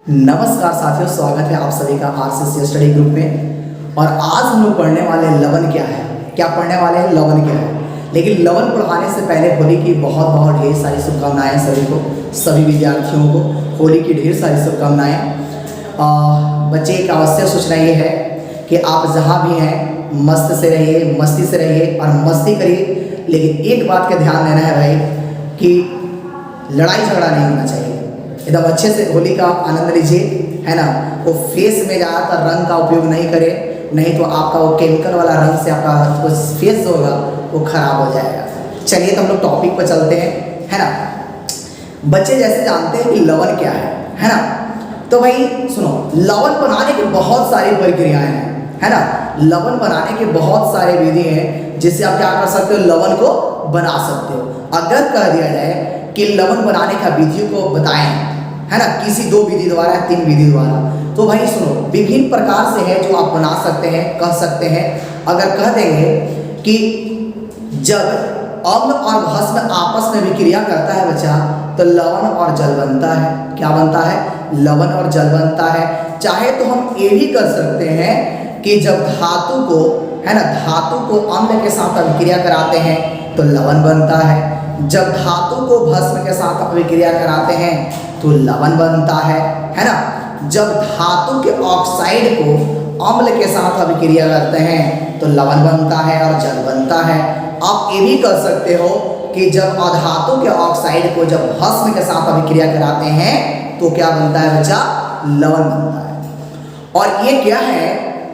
नमस्कार साथियों, स्वागत है आप सभी का आरसीसी स्टडी ग्रुप में। और आज हम लोग पढ़ने वाले हैं लवन क्या है। क्या पढ़ने वाले हैं? लवन क्या है। लेकिन लवन पढ़ाने से पहले होली की बहुत बहुत ढेर सारी शुभकामनाएं सभी को, सभी विद्यार्थियों को होली की ढेर सारी शुभकामनाएं। बच्चे एक आवश्यक सूचना ये है कि आप जहाँ भी हैं मस्त से रहिए, मस्ती से रहिए और मस्ती करिए। लेकिन एक बात का ध्यान देना है भाई कि लड़ाई झगड़ा नहीं होना चाहिए। एकदम अच्छे से होली का आनंद लीजिए, है ना। वो फेस में ज़्यादातर रंग का उपयोग नहीं करें, नहीं तो आपका वो केमिकल वाला रंग से आपका जो फेस जो होगा वो खराब हो जाएगा। चलिए तो हम लोग टॉपिक पर चलते हैं, है ना। बच्चे जैसे जानते हैं कि लवन क्या है ना। तो भाई सुनो, लवन बनाने की बहुत सारी प्रक्रियाएं हैं, है ना। लवन बनाने के बहुत सारे विधि हैं जिससे आप क्या कर सकते हो, लवन को बना सकते हो। अगर कह दिया जाए कि लवन बनाने का विधि को बताएं, है ना, किसी दो विधि द्वारा या तीन विधि द्वारा, तो भाई सुनो, विभिन्न प्रकार से है जो आप बना सकते हैं, कह सकते हैं। अगर कह देंगे कि जब अम्ल और भस्म आपस में विक्रिया करता है बच्चा, तो लवण और जल बनता है। क्या बनता है? लवण और जल बनता है। चाहे तो हम ये भी कर सकते हैं कि जब धातु को, है ना, धातु को अम्ल के साथ अभिक्रिया कराते हैं तो लवण बनता है। जब धातु को भस्म के साथ अभिक्रिया कराते हैं तो लवण बनता है ना। जब धातु के ऑक्साइड को अम्ल के साथ अभिक्रिया करते हैं तो लवण बनता है और जल बनता है। आप ये भी कर सकते हो कि जब अधातु के ऑक्साइड को जब भस्म के साथ अभिक्रिया कराते हैं तो क्या बनता है बच्चा? लवण बनता है। और ये क्या है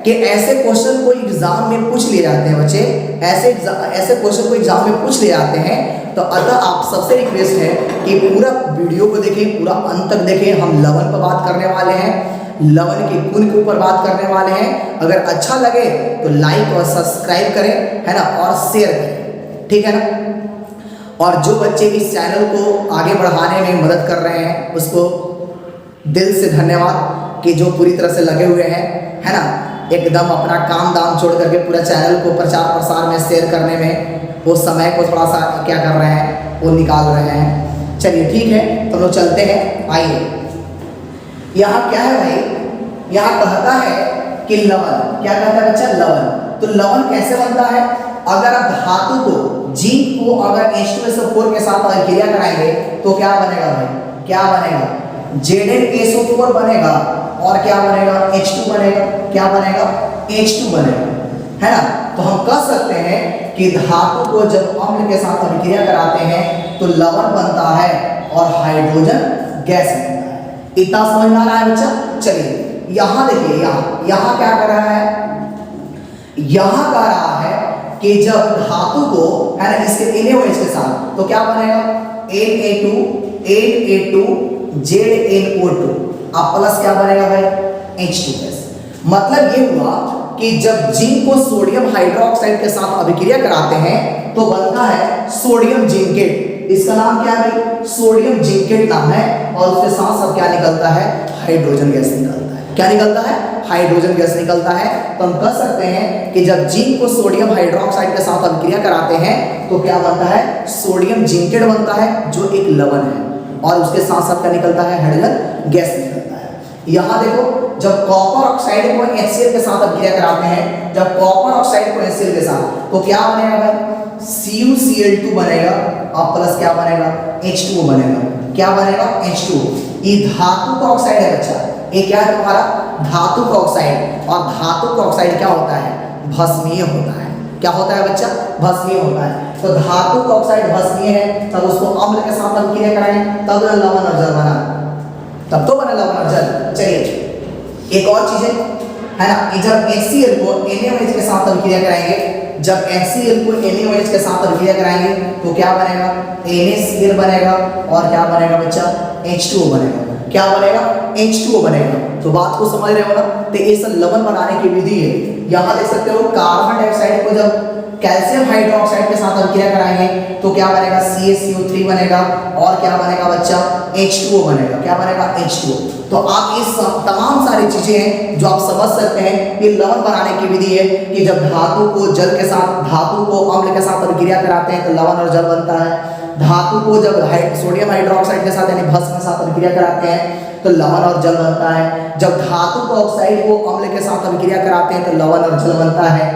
कि ऐसे क्वेश्चन को एग्जाम में पूछ लिए जाते हैं बच्चे, ऐसे क्वेश्चन को एग्जाम में पूछ लिए जाते हैं। तो अतः आप सबसे रिक्वेस्ट है कि पूरा वीडियो को देखें, पूरा अंत तक देखें। हम लवन पर बात करने वाले हैं, लवन के गुण के ऊपर बात करने वाले हैं। अगर अच्छा लगे तो लाइक और सब्सक्राइब करें, है ना, और शेयर करें, ठीक है ना। और जो बच्चे इस चैनल को आगे बढ़ाने में मदद कर रहे हैं उसको दिल से धन्यवाद कि जो पूरी तरह से लगे हुए हैं, है ना, एकदम अपना काम दाम छोड़ करके पूरा चैनल को प्रचार प्रसार में शेयर करने में वो समय को थोड़ा सा क्या कर रहे हैं, वो निकाल रहे हैं। चलिए ठीक है, तो लोग चलते हैं। आइए, यहाँ क्या है भाई, यहाँ कहता है कि लवण, क्या कहता है बच्चा? लवण। तो लवण कैसे बनता है? अगर आप धातु को, जिंक को अगर H2SO4 के साथ अभिक्रिया कराएंगे तो क्या बनेगा भाई? क्या बनेगा? ZnSO4 बनेगा और क्या बनेगा? H2 बनेगा। क्या बनेगा? H2 बनेगा, है ना। तो हम कह सकते हैं कि धातु को जब अम्ल के साथ अभिक्रिया कराते हैं तो लवण बनता है और हाइड्रोजन गैस बनता है। इतना समझ में आ रहा है बच्चा? चलिए यहाँ देखिए, यहाँ क्या कर रहा है? यहाँ कह रहा है कि जब धातु को, है ना, इसके NaOH के साथ, तो क्या बनेगा? Na2 ZnO2 अब प्लस क्या बनेगा भाई? H2S। मतलब ये हुआ कि जब जिंक को सोडियम हाइड्रोक्साइड के साथ अभिक्रिया कराते हैं तो बनता है सोडियम जिंकेट। इसका नाम क्या है भाई? सोडियम जिंकेट नाम है। और उसके साथ साथ क्या निकलता है? हाइड्रोजन गैस निकलता है। क्या निकलता है? हाइड्रोजन गैस निकलता है। तो हम कह सकते हैं कि जब जिंक को सोडियम हाइड्रोक्साइड के साथ अभिक्रिया कराते हैं तो क्या बनता है? सोडियम जिंकेट बनता है, जो एक लवण है। और उसके साथ साथ क्या निकलता है? हाइड्रोजन गैस निकलता है। यहाँ देखो, जब कॉपर ऑक्साइड को HCl के साथ अभिक्रिया कराते हैं, जब कॉपर ऑक्साइड को HCl के साथ, तो क्या बनेगा भाई? CuCl2 बनेगा और प्लस क्या बनेगा? H2O बनेगा। क्या बनेगा? H2O। ये धातु का ऑक्साइड है बच्चा। ये क्या है तुम्हारा? धातु का ऑक्साइड। और धातु का ऑक्साइड क्या होता है? भस्मीय होता है। क्या होता है बच्चा? भस्मीय होता है। तो धातु का ऑक्साइड भस्मीय है, तब उसको अम्ल के साथ अभिक्रिया कराएंगे तब लवण और जल बना, तब तो बना लवण और जल। चलिए एक और चीज है ना, जब HCl को NaOH के साथ अभिक्रिया कराएंगे, जब HCl को NaOH के साथ अभिक्रिया कराएंगे तो क्या बनेगा? NaCl बनेगा और क्या बनेगा बच्चा? H2O बनेगा। क्या बनेगा? H2O बनेगा। तो बात को समझ रहे हो ना। तो ये सब लवण बनाने की विधि है। यहाँ देख सकते हो, कार्बन डाइऑक्साइड को जब कैल्शियम हाइड्रोक्साइड के साथ अभिक्रिया कराएंगे तो क्या बनेगा? CaCO3 बनेगा और क्या बनेगा बच्चा? H2O बनेगा। क्या बनेगा? H2O। तो आप इस तमाम सारी चीजें हैं जो आप समझ सकते हैं। ये लवण बनाने की विधि है कि जब धातु को जल के साथ, धातु को अम्ल के साथ अभिक्रिया कराते हैं तो लवण और जल बनता है। धातु को जब सोडियम हाइड्रोक्साइड के साथ यानी भस्म के साथ अभिक्रिया कराते हैं तो लवण और जल बनता है। जब धातु को ऑक्साइड को अम्ल के साथ अभिक्रिया कराते हैं तो लवण और जल बनता है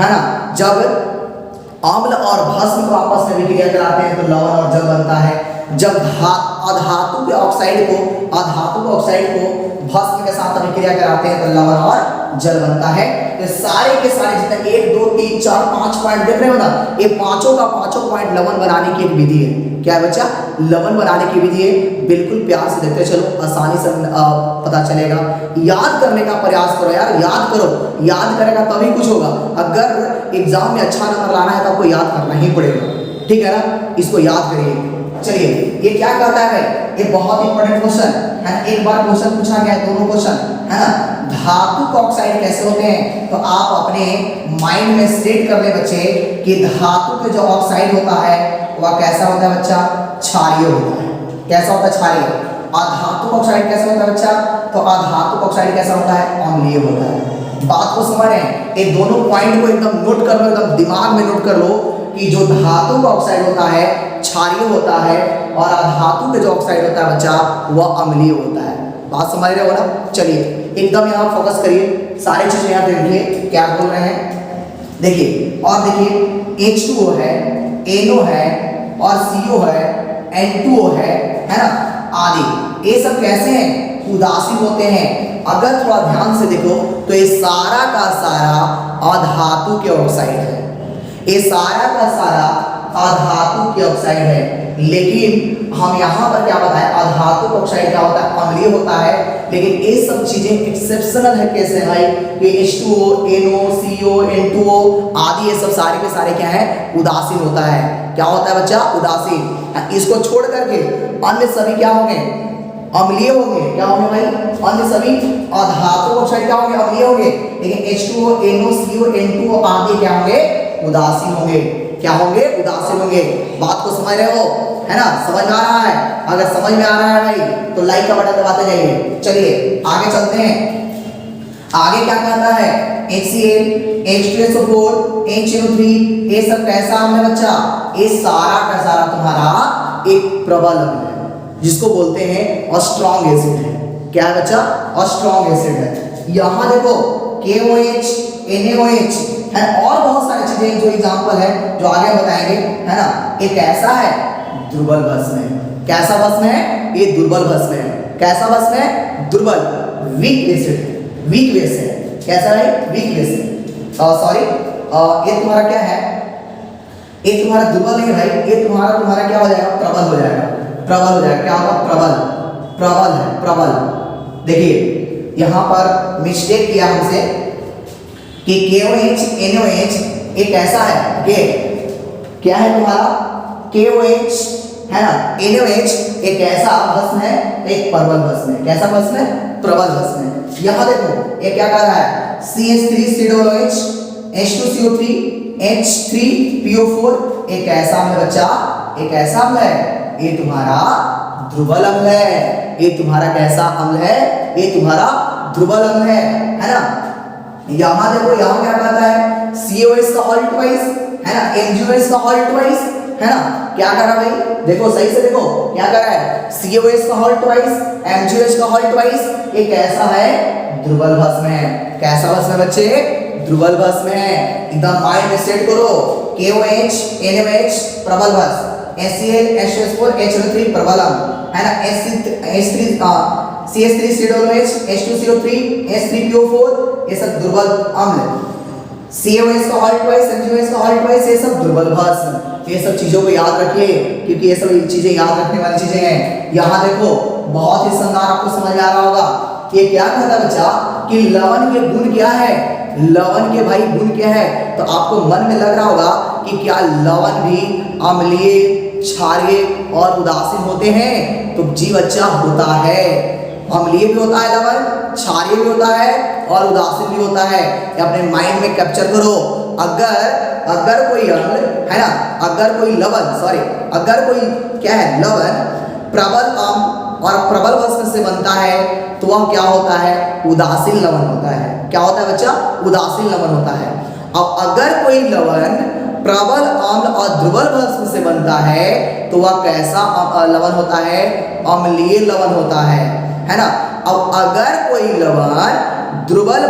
ना। जब अम्ल और भस्म को आपस में अभिक्रिया कराते हैं तो लवण और जल बनता है। जब अधातु के ऑक्साइड को भस्म के साथ अभिक्रिया कराते हैं तो लवण और जल बनता है। तो सारे के सारे जितने 1 2 3 4 5 पॉइंट देख रहे हो ना, ये पांचों का पांचों पॉइंट लवण बनाने की एक विधि है। क्या है बच्चा? लवण बनाने की विधि है। बिल्कुल प्यार से देखते चलो, आसानी से पता चलेगा। याद करने का प्रयास करो यार, याद करो। याद करेगा तभी कुछ होगा। अगर एग्जाम में अच्छा नंबर लाना है तो आपको याद करना ही पड़ेगा, ठीक है ना। इसको याद करिए। चलिए, ये क्या कहता है भाई? ये बहुत इंपॉर्टेंट क्वेश्चन है। एक बार क्वेश्चन पूछा गया है, दोनों क्वेश्चन है ना। धातु के ऑक्साइड कैसे होते हैं? तो आप अपने माइंड में सेट कर ले बच्चे कि धातु के जो ऑक्साइड होता है वह कैसा होता है बच्चा? क्षारीय होता है। कैसा होता है? क्षारीय। अधातु ऑक्साइड कैसा होता है बच्चा? तो अधातु ऑक्साइड कैसा होता है? अम्लीय होता है। बात को समझ रहे हैं? ये दोनों पॉइंट को एकदम नोट कर लो, एकदम दिमाग में नोट कर लो कि जो धातु का ऑक्साइड होता है क्षारीय होता है और अधातु के जो ऑक्साइड होता है बच्चा वह अम्लीय होता है। बात समझ रहे हो ना? चलिए एकदम यहाँ फोकस करिए, सारी चीजें यहाँ देखिए क्या बोल रहे हैं। देखिए और देखिए H2O है, NO है और CO है, N2O है ना, आदि। ये सब कैसे हैं? उदासीन होते हैं। अगर थोड़ा ध्यान से देखो तो ये सारा का सारा अधातु के ऑक्साइड है। ये सारा का सारा अधातु के ऑक्साइड है। लेकिन हम यहाँ पर क्या बताएं? अधातु ऑक्साइड क्या होता है? अम्लीय होता है। लेकिन ये सब चीजें एक्सेप्शनल है। कैसे भाई? ये H2O, NO, CO, N2O आदि ये सब सारे के सारे क्या है? उदासीन होता है। क्या होता है बच्चा? उदासीन। इसको छोड़ करके अन्य सभी क्या होंगे? अम्लीय होंगे। क्या होंगे भाई? अन्य सभी अधातु ऑक्साइड क्या होंगे? अम्लीय होंगे। लेकिन H2O, NO, CO, N2O आदि क्या होंगे? उदासीन होंगे। क्या होंगे? उदासीन होंगे। बात को समझ रहे हो है ना? समझ में आ रहा है? अगर समझ में आ रहा है भाई तो लाइक का बटन दबाते जाइए। चलिए आगे चलते हैं। आगे क्या कहता है? HCl, H2SO4, HNO3 ये सब कैसा अम्ल है बच्चा? ये सारा का सारा तुम्हारा एक प्रबल अम्ल है जिसको बोलते हैं स्ट्रॉन्ग एसिड है। क्या है बच्चा? स्ट्रॉन्ग एसिड है। यहाँ देखो KOH, NaOH है और बहुत सारी चीजें जो एग्जांपल है जो आगे बताएंगे है ना। ये कैसा है? दुर्बल भस्म है। कैसा भस्म है? ये दुर्बल भस्म है। कैसा भस्म है? दुर्बल, वीक एसिड है, वीक बेस है। कैसा है? वीक बेस है। सॉरी, ये तुम्हारा क्या है? ये तुम्हारा दुर्बल नहीं भाई, ये तुम्हारा क्या हो जाएगा? प्रबल हो जाएगा। प्रबल हो जाएगा। क्या होगा? प्रबल, प्रबल है, प्रबल। देखिए यहाँ पर मिस्टेक किया हमसे कि KOH, NaOH ये कैसा है? क्या है तुम्हारा? KOH है ना, NaOH एक कैसा भस्म है? एक प्रबल भस्म है। कैसा भस्म है? प्रबल भस्म है। यहाँ देखो ये क्या कर रहा है? CH3COOH, H2CO3, H3PO4 एक ऐसा अम्ल है बच्चा। एक ऐसा अम्ल है, ये तुम्हारा ध्रुवल अम्ल है। ये तुम्हारा कैसा अम्ल है? ये तुम्हारा ध्रुवल अम्ल है ना। यहाँ देखो, यहाँ क्या कहता है? COH का होल ट्वाइस है ना, MgOH का होल ट्वाइस है ना। क्या कर रहा है भाई? देखो सही से देखो क्या कर रहा है? COH का होल ट्वाइस, MgOH का होल ट्वाइस। ये कैसा है? ध्रुवल भस्म है। कैसा भस्म है बच्चे? ध्रुवल भस्म है। एकदम माइंड में सेट करो। KOH, NaOH प्रबल भस्म, HCl, H2SO4, HNO3 प्रबल अम्ल है ना। CH3COOH, H2CO3, H3PO4 ये सब दुर्बल अम्ल। COH का होल ट्वाइस, MgOH का होल ट्वाइस ये सब दुर्बल भस्म। ये सब चीजों को याद रखिए क्योंकि ये सब चीजें याद रखने वाली चीजें हैं। यहाँ देखो बहुत ही शानदार, आपको समझ में आ रहा होगा। ये क्या कहता है बच्चा कि लवण के गुण क्या है? लवण के भाई गुण क्या है? तो आपको मन में लग रहा होगा कि क्या लवण भी अम्लीय, क्षारीय और उदासीन होते हैं? तो जी बच्चा होता है। अम्लीय भी होता है लवण, क्षारीय भी होता है और उदासीन भी होता है। अपने माइंड में कैप्चर करो। अगर कोई अम्ल है ना, अगर कोई लवण, सॉरी, अगर कोई क्या है? लवण प्रबल अम्ल और प्रबल भस्म से बनता है तो वह क्या होता है? उदासीन लवण होता है। क्या होता है बच्चा? उदासीन लवण होता है। अब अगर कोई लवण प्रबल अम्ल और दुर्बल भस्म से बनता है तो वह कैसा लवण होता है? अम्लीय लवण होता है ना। अब अगर कोई लवण दुर्बल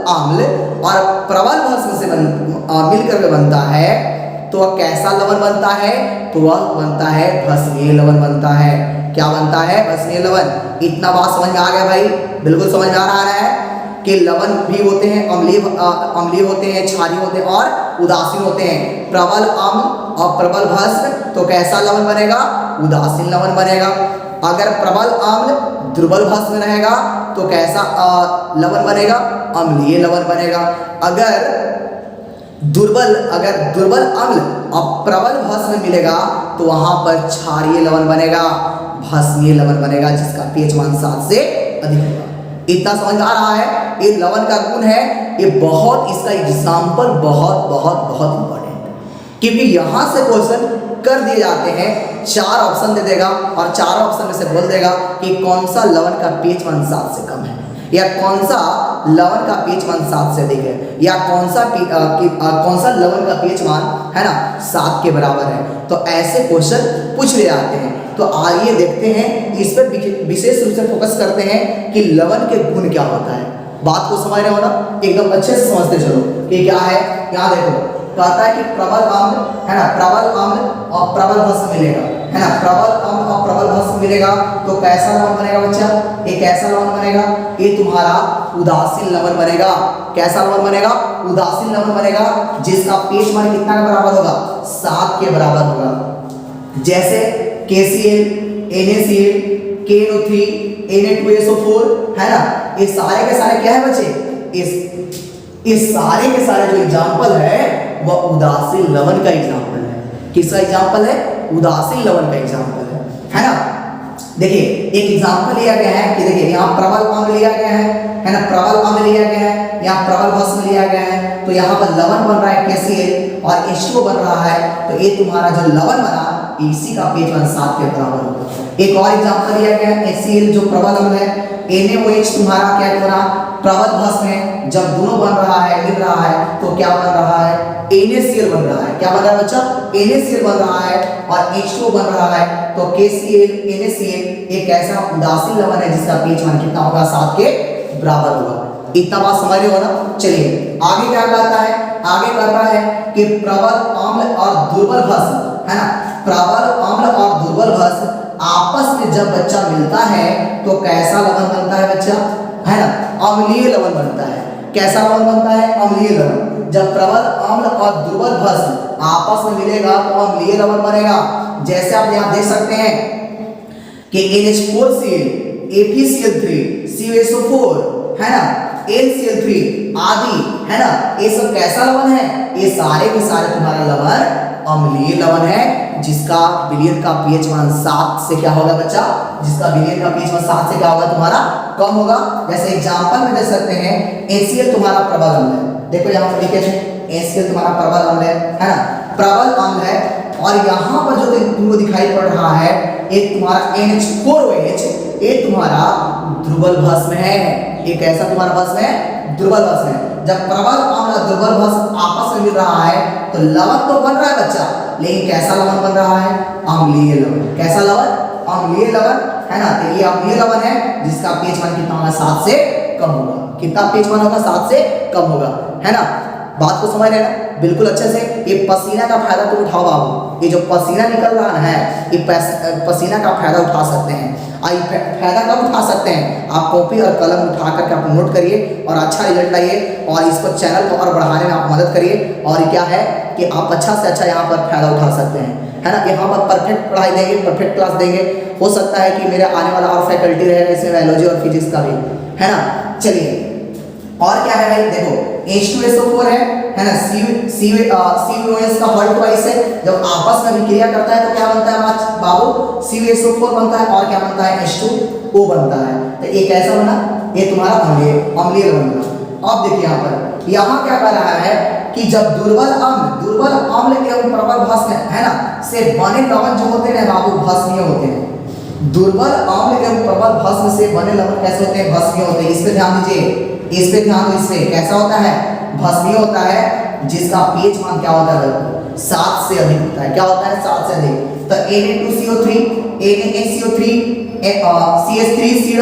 अम्ल और प्रबल भस्म से मिलकर बनता है तो वह कैसा लवण बनता है? तो वह बनता है भस्मीय लवण बनता है। क्या बनता है? भस्मीय लवण। इतना बात समझ में आ गया भाई? बिल्कुल समझ में आ रहा है कि लवण भी होते हैं, अम्लीय होते हैं, क्षारीय होते हैं और उदासीन होते हैं। प्रबल अम्ल और प्रबल भस्म तो कैसा लवण बनेगा? उदासीन लवण बनेगा। अगर प्रबल अम्ल दुर्बल भस्म रहेगा तो कैसा लवण बनेगा? अम्लीय लवण बनेगा। अगर दुर्बल अम्ल और प्रबल भस्म मिलेगा तो वहां पर क्षारीय लवण बनेगा, भस्मीय लवण बनेगा, जिसका pH मान 7 से अधिक होगा। इतना समझ आ रहा है? ये लवण का गुण है, ये बहुत, इसका एग्जाम्पल बहुत बहुत बहुत इंपॉर्टेंट है, क्योंकि यहां से क्वेश्चन कर दिए जाते हैं, 4 ऑप्शन दे देगा और 4 ऑप्शन में से बोल देगा कि कौन सा लवण का pH मान 7 से कम है, या कौन सा लवण का pH मान 7 से अधिक है, या कौन सा लवण का pH मान है ना 7 के बराबर है। तो ऐसे क्वेश्चन पूछ ले जाते हैं। तो आइए देखते हैं, इस पर विशेष रूप से फोकस करते हैं कि लवण के गुण क्या होता है। बात को समझ रहे हो ना? एकदम अच्छे से समझते चलो कि क्या है। यहाँ देखो, कहता है कि प्रबल अम्ल है ना, प्रबल अम्ल और प्रबल भस्म मिलेगा, है ना, प्रबल अम्ल और प्रबल भस्म मिलेगा तो कैसा लवण बनेगा बच्चा? ये कैसा लवण बनेगा? ये तुम्हारा उदासीन लवण बनेगा। कैसा लवण बनेगा? उदासीन लवण बनेगा, जिसका pH मान कितना के बराबर होगा? 7 के बराबर होगा। जैसे KCl, NaCl, KNO3, Na2SO4 है ना, ये सारे के सारे क्या है बच्चे? इस सारे के सारे जो एग्जाम्पल है वह उदासीन लवण का एग्जाम्पल है। किसका एग्जाम्पल है? उदासीन लवण का एग्जाम्पल है ना। देखिए एक एग्जाम्पल लिया गया है कि देखिए यहाँ प्रबल अम्ल लिया गया है ना, प्रबल अम्ल लिया गया है, यहाँ प्रबल भस्म लिया गया है, तो यहाँ पर लवण बन रहा है KCl और H2O बन रहा है, तो ये तुम्हारा जो लवण बना इसी का pH मान 7 के बराबर होगा। एक और एग्जाम्पल लिया गया है HCl जो प्रबल अम्ल है, NaOH तुम्हारा क्या होना? प्रबल भस्म है। जब दोनों बन रहा है, मिल रहा है, तो क्या बन रहा है? NaCl बन रहा है। क्या बन रहा है बच्चा? NaCl बन रहा है और H2O बन रहा है, तो KCl, NaCl एक ऐसा उदासीन लवण है जिसका pH मान कितना होगा? 7 के बराबर होगा। इतना बात समझ रहे हो ना? चलिए आगे क्या कहता है? आगे कहता है कि प्रबल अम्ल और दुर्बल भस्म है ना, प्रबल अम्ल और दुर्बल भस्म आपस में जब बच्चा मिलता है तो कैसा लवण बनता है बच्चा? है ना, अम्लीय लवण बनता है। कैसा लवण बनता है? अम्लीय लवण। जब प्रबल अम्ल और दुर्बल भस्म आपस में मिलेगा तो अम्लीय लवण बनेगा। जैसे आप यहाँ देख सकते हैं कि NH4Cl, ApCl3, CuSO4 है ना, NCl3 आदि है ना, ये सब कैसा लवण है? ये सारे के सारे तुम्हारा लवण अम्लीय लवण है, जिसका विलयन का pH मान 7 से क्या होगा बच्चा? जिसका विलयन का pH मान 7 से क्या होगा तुम्हारा? कम होगा। जैसे एग्जांपल में दे सकते हैं HCl तुम्हारा प्रबल अम्ल है। देखो यहाँ पर लिखे थे HCl तुम्हारा प्रबल अम्ल है ना, प्रबल अम्ल है, और यहाँ पर जो तुमको दिखाई पड़ रहा है एक तुम्हारा NH4OH, ये तुम्हारा दुर्बल भस्म है। ये कैसा तुम्हारा भस्म है? दुर्बल भस्म है। जब प्रबल अम्ल और दुर्बल भस्म आपस में मिल रहा है तो लवण तो बन रहा है बच्चा, लेकिन कैसा लवण बन रहा है? अम्लीय लवण। कैसा लवण? अम्लीय लवण है ना। तो ये अम्लीय लवण है जिसका pH मान कितना होगा? 7 से कम होगा। कितना pH मान होगा? 7 से कम होगा, है ना। बात को समझ रहे हैं ना? बिल्कुल अच्छे से। ये पसीना का फायदा तुम उठाओ बाबू, ये जो पसीना निकल रहा है ये पसीना का फायदा उठा सकते हैं। फायदा कब उठा सकते हैं? आप कॉपी और कलम उठा करके आप नोट करिए और अच्छा रिजल्ट लाइए, और इसको चैनल को और बढ़ाने में आप मदद करिए। और क्या है कि आप अच्छा से अच्छा यहाँ पर फायदा उठा सकते हैं, है ना। यहाँ पर परफेक्ट पढ़ाई देंगे, परफेक्ट क्लास देंगे। हो सकता है कि मेरे आने वाला और फैकल्टी रहेगा इसमें बायोलॉजी और फिजिक्स का भी, है ना। चलिए और क्या है भाई? देखो H2SO4 है ना, CuOH का हॉल्ट वाइस है। जब आपस में विक्रिया करता है तो क्या बनता है बाबू? CuSO4 बनता है, और क्या बनता है? H2O बनता है। तो ये कैसा बना? ये तुम्हारा अम्लीय लवण बना। अब देखिए यहाँ क्या कर रहा है कि जब दुर्बल अम्ल एवं प्रबल भस्म है ना से बने लवण जो होते हैं बाबू, भस्मीय होते हैं। दुर्बल अम्ल एवं प्रबल भस्म से बने लवण कैसे होते हैं? भस्मीय होते हैं। इस पे ध्यान दीजिए, इस पे ध्यान दो। इससे कैसा होता है? भस्मीय होता है। जिसका पीएच मान क्या होता है, 7 से अधिक होता है। क्या होता है, 7 से अधिक। तो Na2CO3, NaCO3, CH3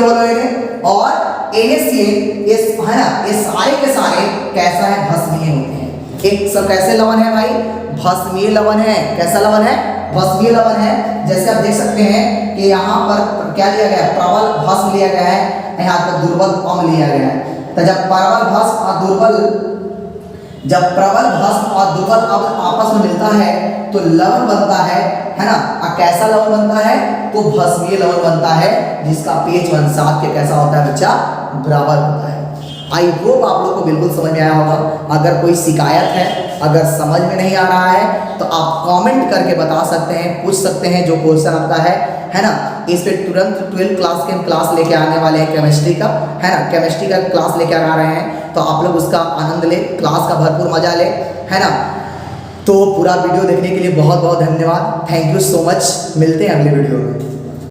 और NaCl, ये है ना, ये सारे के सारे कैसा है, भस्मीय होते हैं। एक सब कैसे लवण है भाई, भस्मीय लवण है। कैसा लवण है, भस्मीय लवण है। जैसे आप देख सकते हैं कि यहाँ पर क्या लिया गया है, प्रबल भस्म लिया गया है, यहाँ पर दुर्बल अम्ल लिया गया है। तो जब प्रबल भस्म और दुर्बल अम्ल आपस में मिलता है तो लवण बनता है ना। और कैसा लवण बनता है, तो भस्मीय लवण बनता है, जिसका pH 7 के कैसा होता है बच्चा, बराबर होता है। आई होप आप लोग को बिल्कुल समझ में आया होगा। अगर कोई शिकायत है, अगर समझ में नहीं आ रहा है, तो आप कमेंट करके बता सकते हैं, पूछ सकते हैं जो क्वेश्चन आता है ना। इस पे तुरंत 12th क्लास के हम क्लास लेके आने वाले हैं, केमिस्ट्री का, है ना, केमिस्ट्री का क्लास लेके आ रहे हैं। तो आप लोग उसका आनंद ले, क्लास का भरपूर मजा ले, है ना। तो पूरा वीडियो देखने के लिए बहुत बहुत धन्यवाद। Thank you so much. मिलते हैं अगले वीडियो में।